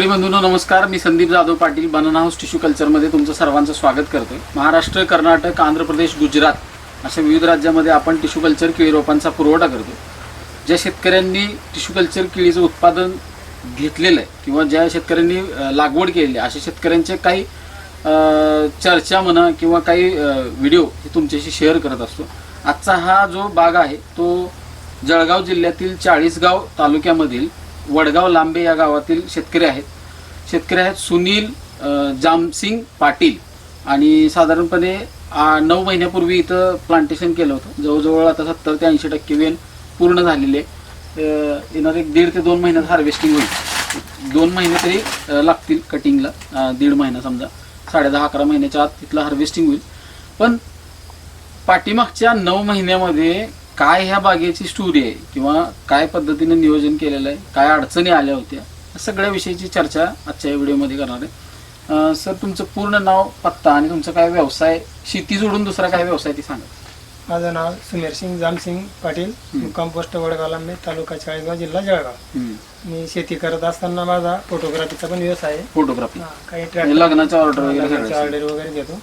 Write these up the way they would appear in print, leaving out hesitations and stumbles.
शेतकरी बंधूंनो नमस्कार. मी Sandeep Jadhav Patil banana house tissue कल्चरमध्ये तुमचं सर्वांचं स्वागत करतोय. महाराष्ट्र, कर्नाटक, आंध्र प्रदेश, गुजरात अशा विविध राज्यामध्ये आपण टिश्यू कल्चर केळी रोपांचा पुरवठा करतो. ज्या शेतकऱ्यांनी टिश्यू कल्चर केळीचं उत्पादन घेतलेलं आहे किंवा ज्या शेतकऱ्यांनी लागवड केलेली आहे अशा शेतकऱ्यांचे काही चर्चा म्हणा किंवा काही व्हिडिओ हे तुमच्याशी शेअर करत असतो. आजचा हा जो बाग आहे तो जळगाव जिल्ह्यातील चाळीसगाव तालुक्यामधील वडगाव लांबे या गावातील शेतकरी आहेत सुनील जामसिंग पाटील. आणि साधारणपणे 9 महिन्यापूर्वी इथं प्लांटेशन केलं होतं. जवळजवळ आता 70 ते 80% वेन पूर्ण झालेले. येणार 1.5 ते 2 महिन्यात हार्वेस्टिंग होईल. 2 महिने तरी लागतील कटिंगला, 1.5 महिना समजा, 10.5-11 महिन्याच्या आत तिथलं हार्वेस्टिंग होईल. पण पाठीमागच्या 9 महिन्यामध्ये काय ह्या बागेची स्टोरी आहे किंवा काय पद्धतीने नियोजन केलेलं आहे, काय अडचणी आल्या होत्या, सगळ्या विषयीची चर्चा आजच्या या व्हिडिओमध्ये करणार आहे. सर, तुमचं पूर्ण नाव, पत्ता आणि तुमचा काय व्यवसाय, शेती सोडून दुसरा काय व्यवसाय ते सांगा. माझं नाव सुमेरसिंग जामसिंग पाटील, मुक्काम पोस्ट वडगाव लांबे, तालुका चाळीसगाव, जिल्हा जळगाव. मी शेती करत असताना माझा फोटोग्राफीचा पण व्यवसाय आहे. फोटोग्राफी, काही लग्नाचा ऑर्डर वगैरे घेतो.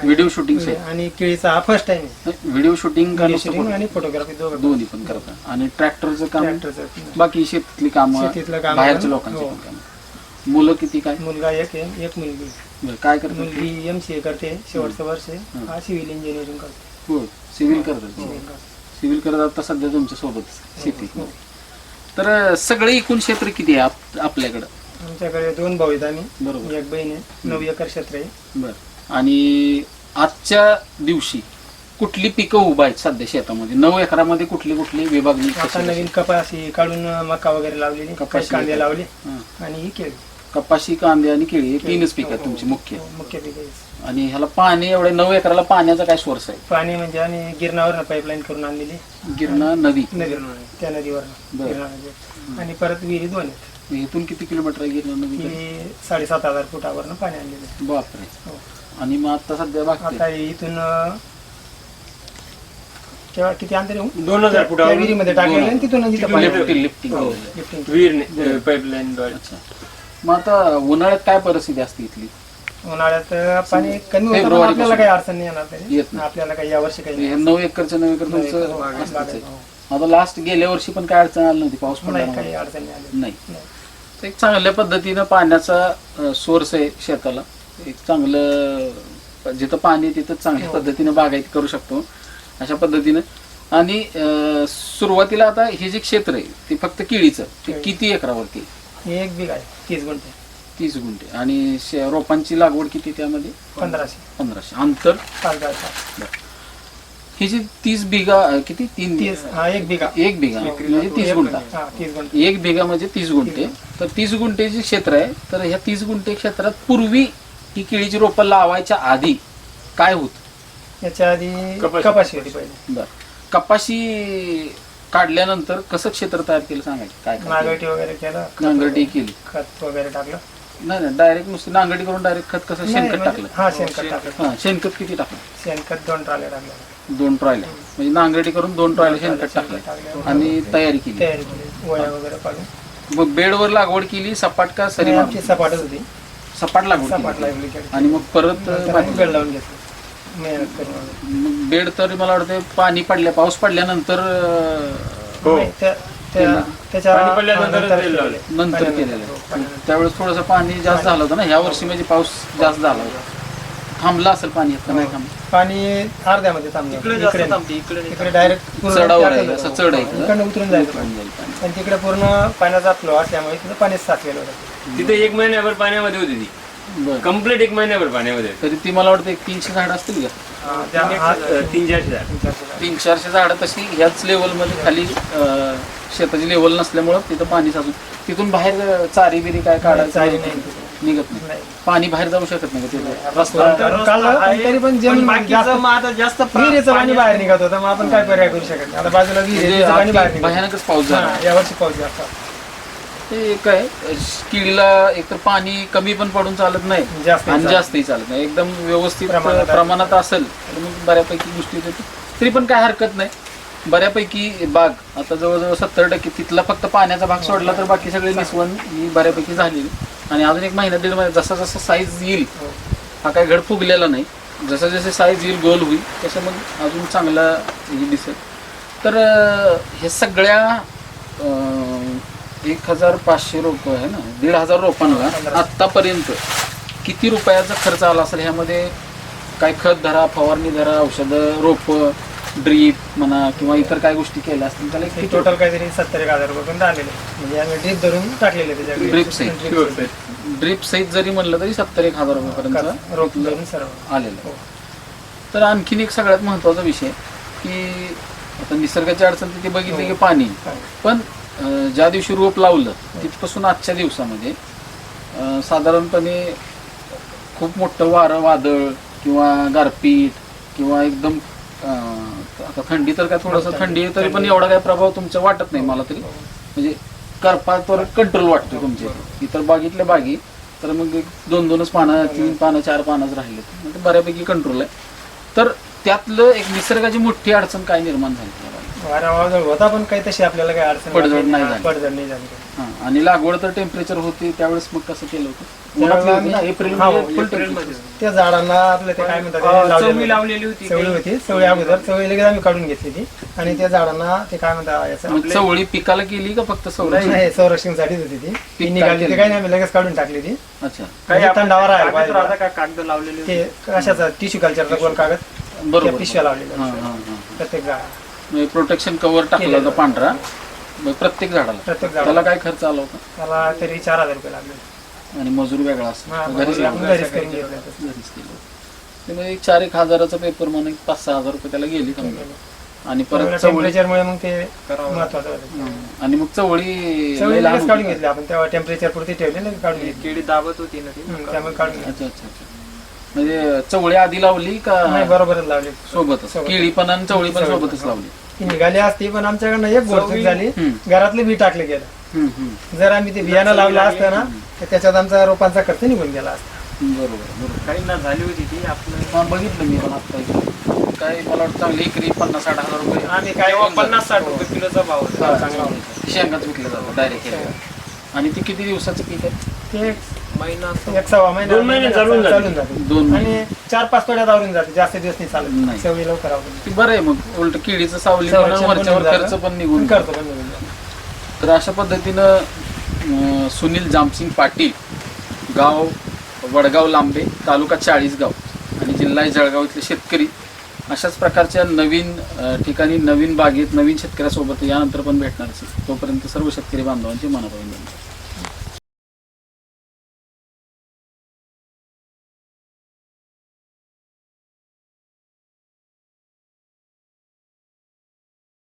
व्हिडिओ शूटिंग आणि केळीचा हा फर्स्ट टाइम आहे. व्हिडिओ शूटिंग आणि फोटोग्राफी दोन्ही पण करता. आणि ट्रॅक्टरचं काम, बाकी शेतीतली कामं, शेतीतलं काम, बाहेरच्या लोकांची पण काम. मुलं किती? काय मुलगा एक आहे, एक मुलगी. काय करते? मुलगी MCA करते, शेवटचं वर्ष आहे. हा सिव्हिल इंजिनिअरिंग करते. हो, सिव्हिल करतात. सिव्हिल करत आता सध्या तुमच्या सोबत शेती. तर सगळे एकूण क्षेत्र किती आहे आपल्याकडं? आमच्याकडे 2 भाऊ आहेत आम्ही, बरोबर. एक बहीण आहे. 9 एकर क्षेत्र आहे. बरं. आणि आजच्या दिवशी कुठली पिकं उभा आहेत सध्या शेतामध्ये? 9 एकरामध्ये कुठली विभागणी? आता नवीन कपाशी काढून मका वगैरे लावलेली, कपाशी, कांदे लावले आणि ही केळी. कपाशी, कांदे आणि केळी हे 3च पिकं आहेत तुमची मुख्य. मुख्य पिकं. आणि ह्याला पाणी, एवढ्या 9 एकराला पाण्याचा काय सोर्स आहे? पाणी म्हणजे आम्ही गिरणावर पाईपलाईन करून आणलेली. गिरणा नदी, त्या नदीवर. आणि परत विहिरी 2 आहेत. इथून किती किलोमीटर आहे गिरणा नदी? 7,500 फुटावर पाणी आणलेलं. बापरे. आणि मग आता सध्या आता इथून किती अंतर येऊ? 2,000 फुटावर विहिरीमध्ये टाकलेलं आणि तिथून लिफ्टिंग पाईपलाईन. मग आता उन्हाळ्यात काय परिस्थिती असते इथली? उन्हाळ्यात पाणी कमी होतं, आपल्याला काही अडचण नाही येणार तरी. येत नाही आपल्याला काही यावर्षी काही 9 एकरचं 9 एकर तुमचं असतंच. आता लास्ट गेल्या वर्षी पण काय अडचण आली नव्हती? पाऊस पडला काही अडचण नाही. एक चांगल्या पद्धतीनं पाण्याचा सोर्स आहे शेताला. एक चांगलं जिथं पाणी तिथं चांगल्या पद्धतीनं बागायती करू शकतो अशा पद्धतीनं. आणि सुरुवातीला आता हे जे क्षेत्र आहे ते फक्त केळीचं, ते किती एकरावरती? 1 बिघा आहे, 30 गुंठे. 30 गुंठे. आणि रोपांची लागवड किती त्यामध्ये? 1500. अंतर 5,000. ही जी 30 बिघा किती? 1 बिघा. 1 बिघा म्हणजे 30 गुंठा. 1 बिघा म्हणजे 30 गुंठे. तर 30 गुंठेचे क्षेत्र आहे. तर ह्या 30 गुंठे क्षेत्रात पूर्वी ही केळीची रोपं लावायच्या आधी काय होत? याच्या आधी कपाशी होती पहिले. बर. कपाशी काढल्यानंतर कसं क्षेत्र तयार केलं सांगायचं? काय नांगरटी वगैरे केलं, नांगरटी केली, खत वगैरे टाकलं. नाही डायरेक्ट नुसती नांगरटी करून डायरेक्ट खत कसं? शेणखत टाकलं? हा, शेणखत टाकलं. शेणखत किती टाकलं? शेणखत 2 ट्रॉल्या टाकल्या. 2 ट्रॉयल्या म्हणजे नांगरटी करून 2 ट्रॉयल्या शेणखत टाकलं आणि तयारी केली. वया वगैरे पाडून मग बेडवर लागवड केली, सपाट का सरी? आमची सपाटच होती. सपाट लागवड केली. आणि मग परत बेड लावून घेतलं. बेड तर मला वाटतं पाणी पडल्या, पाऊस पडल्यानंतर नंतर केलेलं. त्यावेळेस थोडंसं पाणी जास्त झालं होतं ना. ह्या वर्षी म्हणजे पाऊस जास्त झाला होता. थांबला असेल पाणी? नाही थांबलं. पाणी अर्ध्यामध्ये थांबलं. इकडे डायरेक्ट चढावर आहे, असं चढ आहे, इकडे उतरून जायचं. आणि तिकडे पूर्ण पाण्याचा फ्लो असल्यामुळे तिथे पाणी साचलेलं होतं. तिथे 1 महिन्याभर पाण्यामध्ये होती ती. कम्प्लीट 1 महिन्याभर पाण्यामध्ये. तरी ती मला वाटतं 300 झाड असतील का? 300-400 झाडं तशी ह्याच लेवलमध्ये खाली शेताची लेवल नसल्यामुळं तिथं पाणी साचून तिथून बाहेर चारी बिरी काय काढायचं निघत नाही. पाणी बाहेर जाऊ शकत नाही तिथे रस्ता. तरी पण विहिरीचं पाणी बाहेर निघत होतं. मग आपण काय पर्याय करू शकत नाही. आता बाजूला विहिरीचं पाणी बाहेर भयानकच पाऊस झाला यावर्षी. पाऊस जास्त. ते काय केळीला एकतर पाणी कमी पण पडून चालत नाही आणि जास्तही चालत नाही. एकदम व्यवस्थित प्रमाणात असेल तर मग बऱ्यापैकी गोष्टी तरी पण काय हरकत नाही. बऱ्यापैकी बाग आता जवळजवळ 70% तिथला फक्त पाण्याचा भाग सोडला तर बाकी सगळे निसवण ही बऱ्यापैकी झालेली. आणि अजून एक महिना दीड महिना जसा जसा साईज येईल, हा काही घड फुगलेला नाही, जसं जसे साईज येईल गोल होईल तसं मग अजून चांगला हे दिसेल. तर हे सगळ्या 1500 रोप आहे ना, 1500 रोपांना आत्तापर्यंत किती रुपयाचा खर्च आला असेल? ह्यामध्ये काय खत धरा, फवारणी धरा, औषधं, रोप, ड्रीप म्हणा किंवा इतर काय गोष्टी केल्या असतील त्याला किती टोटल काहीतरी 70,000 रुपये आलेले, म्हणजे आम्ही ड्रीप धरून टाकलेले त्याच्याकडे. ड्रीप सहित जरी म्हणलं तरी 70,000 रुपयापर्यंत रोप धरून सर्व आलेलं आहे. तर आणखीन एक सगळ्यात महत्त्वाचा विषय की आता निसर्गाची अडचण तिथे बघितली की पाणी, पण ज्या दिवशी रोप लावलं तिथपासून आजच्या दिवसामध्ये साधारणपणे खूप मोठं वारं, वादळ किंवा गारपीट किंवा एकदम आता थंडी तर काय थोडंसं थंडी आहे तरी पण एवढा काय प्रभाव तुमचा वाटत नाही मला तरी, म्हणजे करपावर कंट्रोल वाटतो तुमचे. इतर बागीतल्या बागी तर मग 2-2च पानं, 3 पानं, 4 पानच राहिले, म्हणजे बऱ्यापैकी कंट्रोल आहे. तर त्यातलं एक निसर्गाची मोठी अडचण काय निर्माण झाली? वारा वादळ होता पण काही तशी आपल्याला काही अडचण पडझड नाही झाली. पडझड नाही झाली. हां, आणि लागवड तर टेम्परेचर होती त्यावेळेस मग कसं केलं होतं? एप्रिल त्या झाडांना आपलं ते काय म्हणतात, चवळी लावलेली होती, चवळी होती. चवळी अगोदर चवळी लगेच आम्ही काढून घेतली ती, आणि त्या झाडांना ते काय म्हणतात याचं चवळी पिकाला केली का फक्त संरक्षण? नाही, संरक्षणासाठीच होती ती निघाली, ते काही नाही, आम्ही लगेच काढून टाकली ती. अच्छा, काही थंडावा राहिला पाहिजे. कागद लावलेले ते कशाचा टिश्यू कल्चरचा गोल कागद, बरोबर. पिशव्या लावलेल्या हां हां हां, प्रत्येक झाड, प्रोटेक्शन कव्हर टाकलं होतं पांढरा प्रत्येक झाडाला. प्रत्येक त्याला झाडाला. काय खर्च आला होता? त्याला तरी 4,000 रुपये लागले. आणि मजूर वेगळा असतो, हा, घरीच मजुरी आपण लावला. घरीच करून घेतलं होतं. घरीच केलं. त्यामुळे 1-1 हजाराचा पेपर म्हणून 5-6 हजार रुपये त्याला गेली समजा. आणि परत चवळी, टेम्परेचरमुळे मग ते महत्वाचं होतं. आणि मग चवळी चवळी लहान लगेच काढून होती. घेतली आपण, तेव्हा टेम्परेचर पुरती ठेवली, लगेच काढून घेतली. केळी दाबत होती ना ती, त्यामुळे काढून घेतली. अच्छा अच्छा अच्छा, म्हणजे चवळी आधी लावली का नाही, बरोबरच लावली. सोबतच? केळी पण आणि चवळी पण सोबतच लावली. ती निघाली असती, पण आमच्याकडनं एक गोष्ट झाली, घरातलं बी टाकलं गेलं. जर आम्ही ते बियाणं लावलं असतं ना तर त्याच्यात आमचा रोपांचा खर्च निघून गेला असता. बरोबर बरोबर. काही ना झाली होती ती आपलं. हा, बघितलं मी पण आता इथे. काय मला वाटतं चांगली एकरी 50-60 हजार रुपये आम्ही काय 50-60 रुपये किलोचा भाव होता. हा, चांगला होता. शेंगाच विकलं जातं डायरेक्ट. आणि ती किती दिवसाचं पीक आहे? ते महिना 1-1.25 महिना 2 महिने चालून जाते. 2 महिने. आणि 4-5 तोड्यात आवरून जाते, जास्त दिवस नाही चालत. नाही. चवळी लवकर आवरून ती बरं आहे मग, उलट केळीचं सावली पण संरक्षण पण वरच्यावर निघून खर्च जातं. पण निघून करतो पण निघून जातो. तर अशा पद्धतीनं सुनील जामसिंग पाटील, गाव वडगाव लांबे, तालुका चाळीसगाव आणि जिल्हा आहे जळगाव इथले शेतकरी अशाच प्रकारच्या नवीन ठिकाणी, नवीन बागेत, नवीन शेतकऱ्यासोबत यानंतर पण भेटणार असेल. तोपर्यंत सर्व शेतकरी बांधवांचे मनापासून धन्यवाद.